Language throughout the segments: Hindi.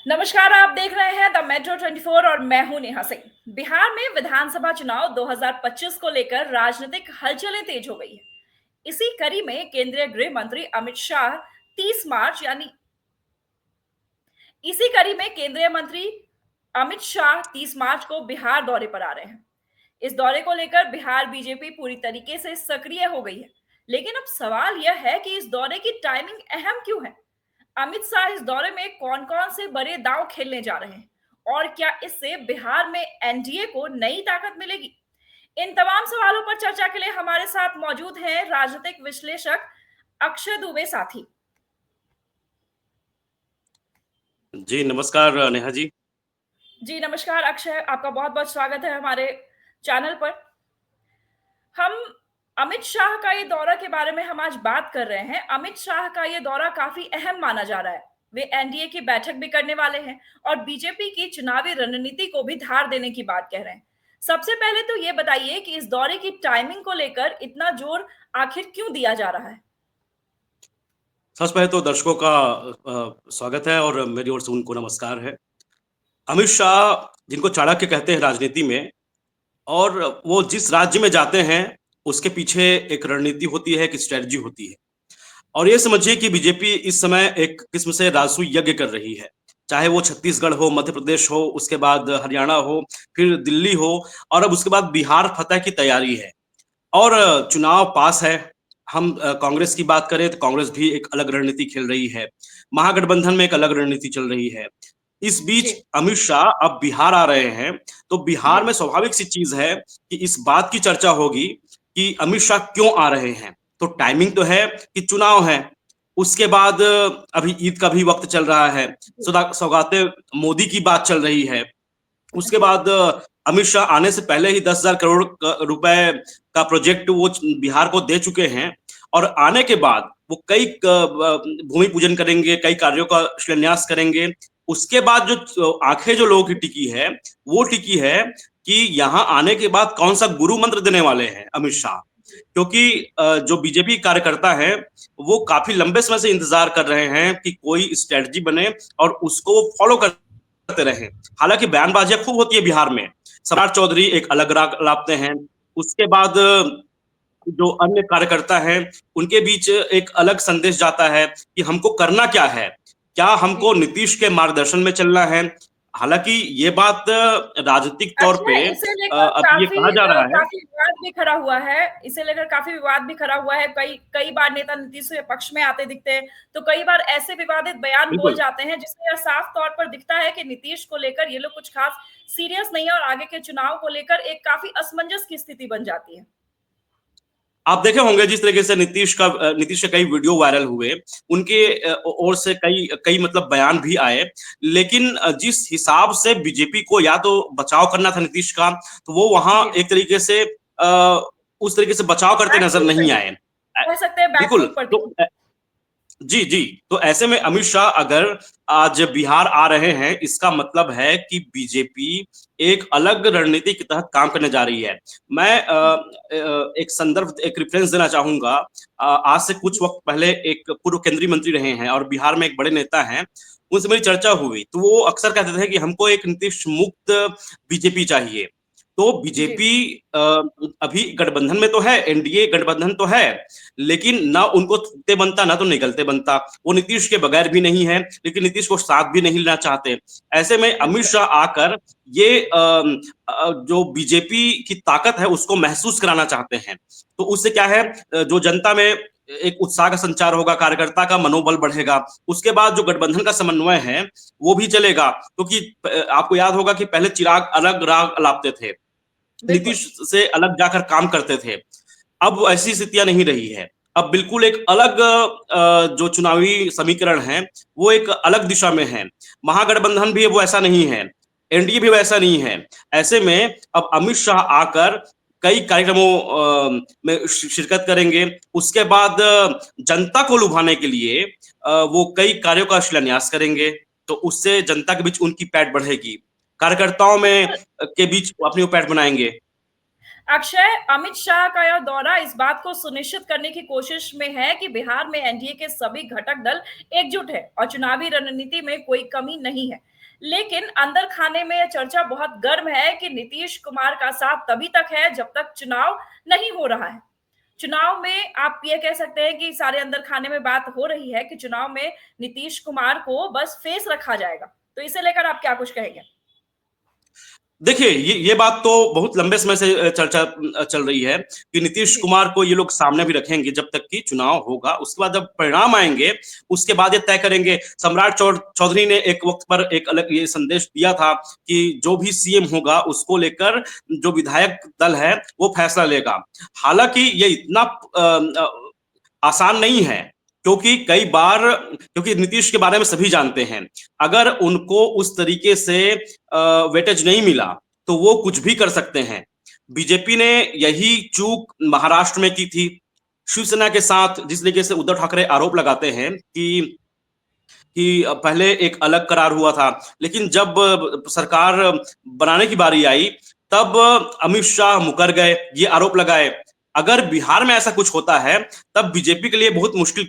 नमस्कार, आप देख रहे हैं द मेट्रो 24 और मैं हूं नेहा सिंह। बिहार में विधानसभा चुनाव 2025 को लेकर राजनीतिक हलचलें तेज हो गई है। इसी कड़ी में केंद्रीय गृह मंत्री अमित शाह 30 मार्च यानी इसी कड़ी में केंद्रीय मंत्री अमित शाह 30 मार्च को बिहार दौरे पर आ रहे हैं। इस दौरे को लेकर बिहार बीजेपी पूरी तरीके से सक्रिय हो गई है। लेकिन अब सवाल यह है कि इस दौरे की टाइमिंग अहम क्यों है? अमित शाह इस दौरे में कौन कौन से बड़े दांव खेलने जा रहे हैं और क्या इससे बिहार में एनडीए को नई ताकत मिलेगी? इन तमाम सवालों पर चर्चा के लिए हमारे साथ मौजूद हैं राजनीतिक विश्लेषक अक्षय दुबे साथी। जी नमस्कार नेहा जी। जी नमस्कार अक्षय, आपका बहुत बहुत स्वागत है हमारे चैनल पर। हम अमित शाह का ये दौरा के बारे में हम आज बात कर रहे हैं। अमित शाह का ये दौरा काफी अहम माना जा रहा है। वे एनडीए की बैठक भी करने वाले हैं और बीजेपी की चुनावी रणनीति को भी धार देने की बात कह रहे हैं। सबसे पहले तो ये बताइए कि इस दौरे की टाइमिंग को लेकर इतना जोर आखिर क्यों दिया जा रहा है? सबसे पहले तो दर्शकों का स्वागत है और मेरी ओर से उनको नमस्कार है। अमित शाह जिनको चाणक्य कहते हैं राजनीति में, और वो जिस राज्य में जाते हैं उसके पीछे एक रणनीति होती है, एक स्ट्रेटजी होती है। और ये समझिए कि बीजेपी इस समय एक किस्म से राजसूय यज्ञ कर रही है। चाहे वो छत्तीसगढ़ हो, मध्य प्रदेश हो, उसके बाद हरियाणा हो, फिर दिल्ली हो, और अब उसके बाद बिहार फतह की तैयारी है। और चुनाव पास है। हम कांग्रेस की बात करें तो कांग्रेस भी एक अलग रणनीति खेल रही है। महागठबंधन में एक अलग रणनीति चल रही है। इस बीच जी। अमित शाह अब बिहार आ रहे हैं, तो बिहार में जी। स्वाभाविक सी चीज है कि इस बात की चर्चा होगी कि अमित शाह क्यों आ रहे हैं। तो टाइमिंग तो है कि चुनाव है, उसके बाद अभी ईद का भी वक्त चल रहा है, सौगाते मोदी की बात चल रही है। उसके जी। बाद अमित शाह आने से पहले ही 10,000 करोड़ रुपए का प्रोजेक्ट वो बिहार को दे चुके हैं। और आने के बाद वो कई भूमि पूजन करेंगे, कई कार्यों का शिलान्यास करेंगे। उसके बाद जो आंखें जो लोगों की टिकी है, वो टिकी है कि यहाँ आने के बाद कौन सा गुरु मंत्र देने वाले हैं अमित शाह। क्योंकि जो बीजेपी कार्यकर्ता है वो काफी लंबे समय से इंतजार कर रहे हैं कि कोई स्ट्रेटजी बने और उसको फॉलो करते रहे। हालांकि बयानबाजियां खूब होती है बिहार में। सम्राट चौधरी एक अलग राग लाते हैं, उसके बाद जो अन्य कार्यकर्ता हैं उनके बीच एक अलग संदेश जाता है कि हमको करना क्या है, क्या हमको जी। नीतीश के मार्गदर्शन में चलना है। हालांकि ये बात राजनीतिक तौर अच्छा, पे इसे लेकर अब ये कहा जा रहा है। काफी विवाद भी खड़ा हुआ है। इसे लेकर काफी विवाद भी खड़ा हुआ है। कई कई बार नेता नीतीश के पक्ष में आते दिखते हैं, तो कई बार ऐसे विवादित बयान बोल बिल्कुल। जाते हैं जिससे यह साफ तौर पर दिखता है कि नीतीश को लेकर ये लोग कुछ खास सीरियस नहीं है और आगे के चुनाव को लेकर एक काफी असमंजस की स्थिति बन जाती है। आप देखे होंगे जिस तरीके से नीतीश के कई वीडियो वायरल हुए, उनके जी। ओर से कई कई मतलब बयान भी आए। लेकिन जिस हिसाब से बीजेपी को या तो बचाव करना था नीतीश का, तो वो वहां जी। एक तरीके से उस तरीके से बचाव करते नजर बैकफुट पे नहीं थी। आए। कह सकते हैं बिल्कुल। बैकफुट पर थी। तो जी जी, तो ऐसे में अमित शाह अगर आज बिहार आ रहे हैं, इसका मतलब है कि बीजेपी एक अलग रणनीति के तहत काम करने जा रही है। मैं एक संदर्भ, एक रेफरेंस देना चाहूंगा। आज से कुछ वक्त पहले एक पूर्व केंद्रीय मंत्री रहे हैं और बिहार में एक बड़े नेता हैं, उनसे मेरी चर्चा हुई तो वो अक्सर कहते थे कि हमको एक नीतीश मुक्त बीजेपी चाहिए। तो जी। बीजेपी अभी गठबंधन में तो है, एनडीए गठबंधन तो है, लेकिन ना उनको थूकते बनता ना तो निकलते बनता। वो नीतीश के बगैर भी नहीं है, लेकिन नीतीश को साथ भी नहीं लेना चाहते। ऐसे में अमित अच्छा। शाह आकर ये जो बीजेपी की ताकत है उसको महसूस कराना चाहते हैं। तो उससे क्या है, जो जनता में एक उत्साह का संचार होगा, कार्यकर्ता का मनोबल बढ़ेगा। उसके बाद जो गठबंधन का समन्वय है वो भी चलेगा, क्योंकि आपको याद होगा कि पहले चिराग अलग राग अलापते थे, बिल्कुल। नीतीश से अलग जाकर काम करते थे। अब ऐसी स्थितियां नहीं रही है। अब बिल्कुल एक अलग जो चुनावी समीकरण है वो एक अलग दिशा में है। महागठबंधन भी वो ऐसा नहीं है, एनडीए भी वैसा नहीं है। ऐसे में अब अमित शाह आकर कई कार्यक्रमों में शिरकत करेंगे। उसके बाद जनता को लुभाने के लिए वो कई कार्यों का शिलान्यास करेंगे। तो उससे जनता के बीच उनकी पैठ बढ़ेगी, कार्यकर्ताओं में के बीच अपनी पैठ बनाएंगे। अक्षय, अमित शाह का यह दौरा इस बात को सुनिश्चित करने की कोशिश में है कि बिहार में एनडीए के सभी घटक दल एकजुट है और चुनावी रणनीति में कोई कमी नहीं है। लेकिन अंदर खाने में यह चर्चा बहुत गर्म है कि नीतीश कुमार का साथ तभी तक है जब तक चुनाव नहीं हो रहा है। चुनाव में आप ये कह सकते हैं कि सारे अंदर खाने में बात हो रही है कि चुनाव में नीतीश कुमार को बस फेस रखा जाएगा। तो इसे लेकर आप क्या कुछ कहेंगे? देखिए, ये बात तो बहुत लंबे समय से चर्चा चल रही है कि नीतीश जी। कुमार को ये लोग सामने भी रखेंगे जब तक कि चुनाव होगा। उसके बाद जब परिणाम आएंगे, उसके बाद ये तय करेंगे। सम्राट चौधरी ने एक वक्त पर एक अलग ये संदेश दिया था कि जो भी सीएम होगा उसको लेकर जो विधायक दल है वो फैसला लेगा। हालांकि ये इतना आसान नहीं है, क्योंकि कई बार, क्योंकि नीतीश के बारे में सभी जानते हैं, अगर उनको उस तरीके से वेटेज नहीं मिला तो वो कुछ भी कर सकते हैं। बीजेपी ने यही चूक महाराष्ट्र में की थी। शिवसेना के साथ जिस तरीके से उद्धव ठाकरे आरोप लगाते हैं कि पहले एक अलग करार हुआ था, लेकिन जब सरकार बनाने की बारी आई तब अमित शाह मुकर गए, ये आरोप लगाए। अगर बिहार में ऐसा कुछ होता है तब बीजेपी के लिए बहुत मुश्किल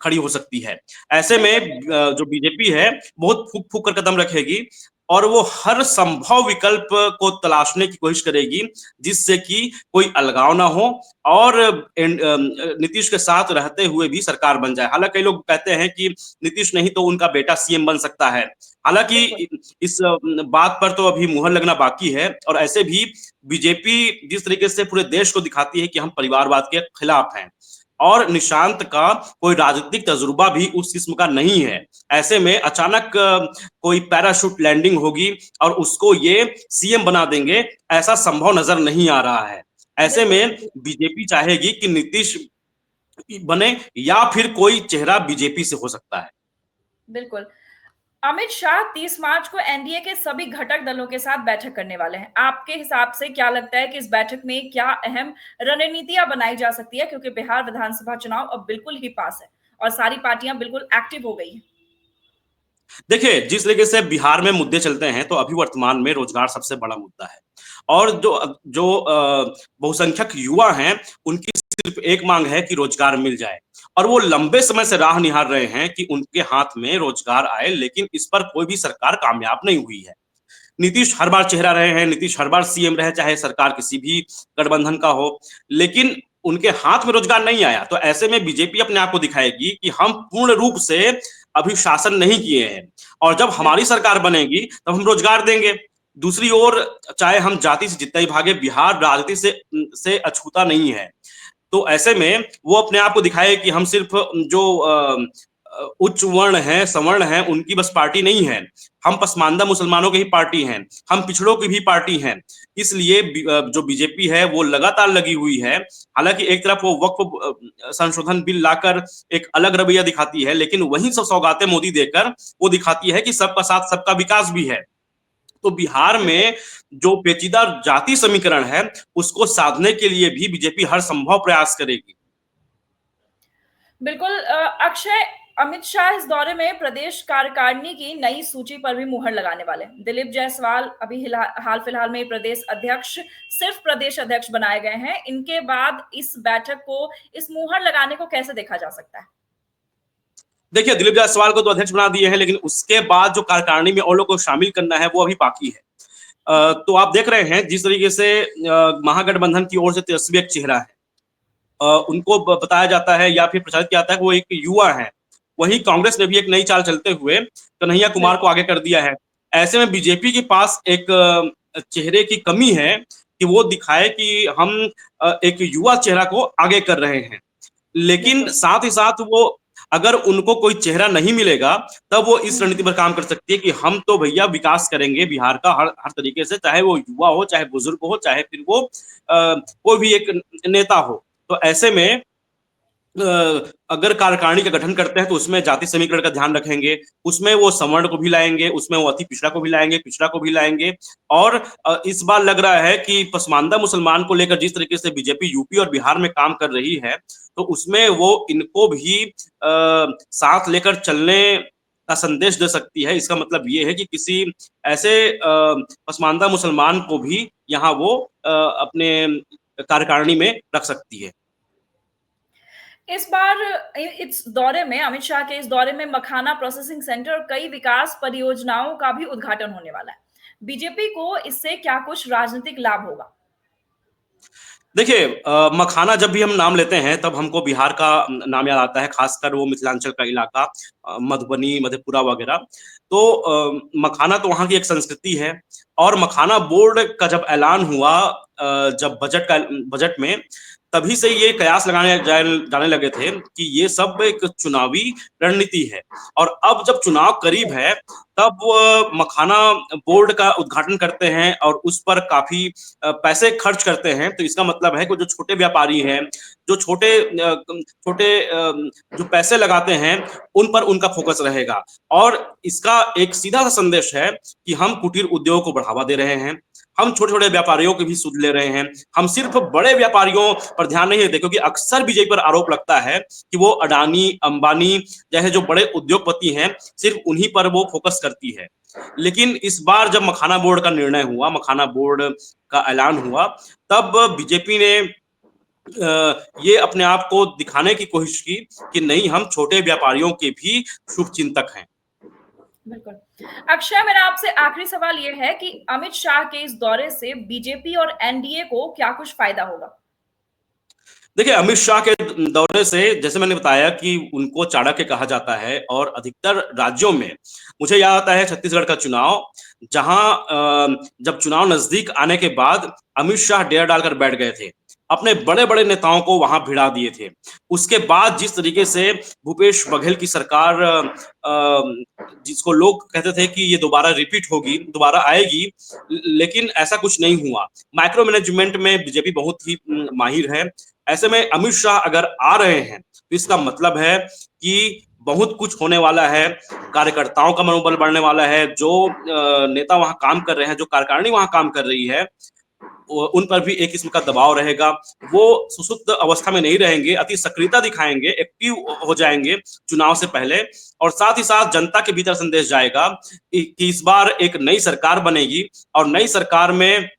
खड़ी हो सकती है। ऐसे में जो बीजेपी है बहुत फूक फूक कर कदम रखेगी और वो हर संभव विकल्प को तलाशने की कोशिश करेगी जिससे कि कोई अलगाव ना हो और नीतीश के साथ रहते हुए भी सरकार बन जाए। हालांकि कई लोग कहते हैं कि नीतीश नहीं तो उनका बेटा सीएम बन सकता है। हालांकि इस बात पर तो अभी मुहर लगना बाकी है। और ऐसे भी बीजेपी जिस तरीके से पूरे देश को दिखाती है कि हम परिवारवाद के खिलाफ हैं, और निशांत का कोई राजनीतिक तजुर्बा भी उस किस्म का नहीं है। ऐसे में अचानक कोई पैराशूट लैंडिंग होगी और उसको ये सीएम बना देंगे, ऐसा संभव नजर नहीं आ रहा है। ऐसे में बीजेपी चाहेगी कि नीतीश बने या फिर कोई चेहरा बीजेपी से हो सकता है। बिल्कुल। अमित शाह 30 मार्च को एनडीए के सभी घटक दलों के साथ बैठक करने वाले हैं। आपके हिसाब से क्या लगता है कि इस बैठक में क्या अहम रणनीतियां बनाई जा सकती है, क्योंकि बिहार विधानसभा चुनाव अब बिल्कुल ही पास है और सारी पार्टियां बिल्कुल एक्टिव हो गई हैं। देखिए, जिस तरीके से बिहार में मुद्दे चलते हैं तो अभी वर्तमान में रोजगार सबसे बड़ा मुद्दा है। और जो जो बहुसंख्यक युवा हैं उनकी सिर्फ एक मांग है कि रोजगार मिल जाए, और वो लंबे समय से राह निहार रहे हैं कि उनके हाथ में रोजगार आए, लेकिन इस पर कोई भी सरकार कामयाब नहीं हुई है। नीतीश हर बार चेहरा रहे हैं, नीतीश हर बार सीएम रहे, चाहे सरकार किसी भी गठबंधन का हो, लेकिन उनके हाथ में रोजगार नहीं आया। तो ऐसे में बीजेपी अपने आप को दिखाएगी कि हम पूर्ण रूप से अभी शासन नहीं किए हैं, और जब हमारी सरकार बनेगी तब हम रोजगार देंगे। दूसरी ओर, चाहे हम जाति से जितना ही भागे, बिहार राजनीति से अछूता नहीं है। तो ऐसे में वो अपने आप को दिखाए कि हम सिर्फ जो उच्च वर्ण है, सवर्ण है, उनकी बस पार्टी नहीं है, हम पसमानदा मुसलमानों की ही पार्टी हैं, हम पिछड़ों की भी पार्टी हैं। इसलिए जो बीजेपी है वो लगातार लगी हुई है। हालांकि एक तरफ वो वक्फ संशोधन बिल लाकर एक अलग रवैया दिखाती है, लेकिन वही सब सौगातें मोदी देकर वो दिखाती है कि सबका साथ सबका विकास भी है। तो बिहार में जो पेचीदा जाति समीकरण है उसको साधने के लिए भी बीजेपी हर संभव प्रयास करेगी। बिल्कुल। अक्षय, अमित शाह इस दौरे में प्रदेश कार्यकारिणी की नई सूची पर भी मुहर लगाने वाले हैं। दिलीप जायसवाल अभी हाल फिलहाल में प्रदेश अध्यक्ष, सिर्फ प्रदेश अध्यक्ष बनाए गए हैं। इनके बाद इस बैठक को, इस मुहर लगाने को कैसे देखा जा सकता है? देखिए, दिलीप जायसवाल को तो अध्यक्ष बना दिए हैं, लेकिन उसके बाद जो कार्यकारिणी में और लोगों को शामिल करना है वो अभी बाकी है। तो आप देख रहे हैं जिस तरीके से महागठबंधन की ओर से तेजस्वी एक चेहरा है, उनको बताया जाता है या फिर प्रचारित किया जाता है कि वो एक युवा है। वहीं कांग्रेस ने भी एक नई चाल चलते हुए कन्हैया कुमार को आगे कर दिया है। ऐसे में बीजेपी के पास एक चेहरे की कमी है कि वो दिखाए कि हम एक युवा चेहरा को आगे कर रहे हैं। लेकिन साथ ही साथ वो, अगर उनको कोई चेहरा नहीं मिलेगा तब वो इस रणनीति पर काम कर सकती है कि हम तो भैया विकास करेंगे बिहार का हर हर तरीके से, चाहे वो युवा हो, चाहे बुजुर्ग हो, चाहे फिर वो कोई भी एक नेता हो। तो ऐसे में अगर कार्यकारिणी का गठन करते हैं तो उसमें जाति समीकरण का ध्यान रखेंगे, उसमें वो सवर्ण को भी लाएंगे, उसमें वो अति पिछड़ा को भी लाएंगे, पिछड़ा को भी लाएंगे। और इस बार लग रहा है कि पसमानदा मुसलमान को लेकर जिस तरीके से बीजेपी यूपी और बिहार में काम कर रही है, तो उसमें वो इनको भी साथ लेकर चलने का संदेश दे सकती है। इसका मतलब ये है कि किसी ऐसे पसमानदा मुसलमान को भी यहाँ वो अपने कार्यकारिणी में रख सकती है। इस बार इस दौरे में, अमित शाह के इस दौरे में मखाना प्रोसेसिंग सेंटर और कई विकास परियोजनाओं का भी उद्घाटन होने वाला है। बीजेपी को इससे क्या कुछ राजनीतिक लाभ होगा? देखिए, मखाना जब भी हम नाम लेते हैं तब हमको बिहार का नाम याद आता है, खासकर वो मिथिलांचल का इलाका, मधुबनी, मधेपुरा वगैरह। तो मखाना तो वहाँ की एक संस्कृति है। और मखाना बोर्ड का जब ऐलान हुआ, जब बजट में, तभी से ये कयास लगाने जाने लगे थे कि ये सब एक चुनावी रणनीति है। और अब जब चुनाव करीब है तब वो मखाना बोर्ड का उद्घाटन करते हैं और उस पर काफी पैसे खर्च करते हैं। तो इसका मतलब है कि जो छोटे व्यापारी हैं, जो छोटे जो पैसे लगाते हैं, उन पर उनका फोकस रहेगा। और इसका एक सीधा सा संदेश है कि हम कुटीर उद्योग को बढ़ावा दे रहे हैं, हम छोटे छोटे व्यापारियों की भी सुध ले रहे हैं। हम सिर्फ बड़े व्यापारियों पर ध्यान नहीं देते, क्योंकि अक्सर बीजेपी पर आरोप लगता है कि वो अडानी, अंबानी जैसे जो बड़े उद्योगपति हैं, सिर्फ उन्हीं पर वो फोकस करती है। लेकिन इस बार जब मखाना बोर्ड का निर्णय हुआ, मखाना बोर्ड का ऐलान हुआ, तब बीजेपी ने ये अपने आप को दिखाने की कोशिश की कि नहीं, हम छोटे व्यापारियों के भी शुभ चिंतक हैं। बिल्कुल। अक्षय, मेरा आपसे आखिरी सवाल ये है कि अमित शाह के इस दौरे से बीजेपी और एनडीए को क्या कुछ फायदा होगा? देखिए, अमित शाह के दौरे से, जैसे मैंने बताया कि उनको चाणक्य कहा जाता है, और अधिकतर राज्यों में मुझे याद आता है छत्तीसगढ़ का चुनाव, जहां जब चुनाव नजदीक आने के बाद अमित शाह डेरा डालकर बैठ गए थे, अपने बड़े बड़े नेताओं को वहां भिड़ा दिए थे। उसके बाद जिस तरीके से भूपेश बघेल की सरकार, जिसको लोग कहते थे कि ये दोबारा रिपीट होगी, दोबारा आएगी, लेकिन ऐसा कुछ नहीं हुआ। माइक्रो मैनेजमेंट में बीजेपी बहुत ही माहिर है। ऐसे में अमित शाह अगर आ रहे हैं तो इसका मतलब है कि बहुत कुछ होने वाला है, कार्यकर्ताओं का मनोबल बढ़ने वाला है, जो नेता वहां काम कर रहे हैं, जो कार्यकारिणी वहां काम कर रही है, उन पर भी एक किस्म का दबाव रहेगा। वो सुसुप्त अवस्था में नहीं रहेंगे, अति सक्रियता दिखाएंगे, एक्टिव हो जाएंगे चुनाव से पहले। और साथ ही साथ जनता के भीतर संदेश जाएगा कि इस बार एक नई सरकार बनेगी, और नई सरकार में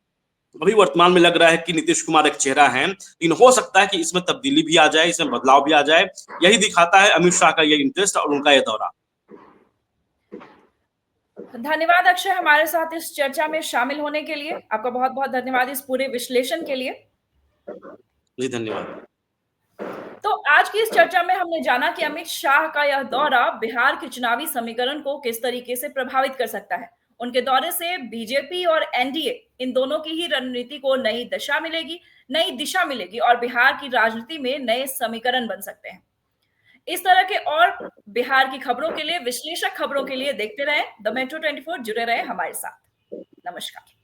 अभी वर्तमान में लग रहा है कि नीतीश कुमार एक चेहरा है, लेकिन हो सकता है कि इसमें तब्दीली भी आ जाए, इसमें बदलाव भी आ जाए। यही दिखाता है अमित शाह का ये इंटरेस्ट और उनका ये दौरा। धन्यवाद अक्षय, हमारे साथ इस चर्चा में शामिल होने के लिए। आपका बहुत बहुत धन्यवाद इस पूरे विश्लेषण के लिए। जी, धन्यवाद। तो आज की इस चर्चा में हमने जाना कि अमित शाह का यह दौरा बिहार के चुनावी समीकरण को किस तरीके से प्रभावित कर सकता है। उनके दौरे से बीजेपी और एनडीए, इन दोनों की ही रणनीति को नई दिशा मिलेगी, नई दिशा मिलेगी, और बिहार की राजनीति में नए समीकरण बन सकते हैं। इस तरह के और बिहार की खबरों के लिए, विश्लेषक खबरों के लिए देखते रहें द मेट्रो 24, जुड़े रहे हमारे साथ। नमस्कार।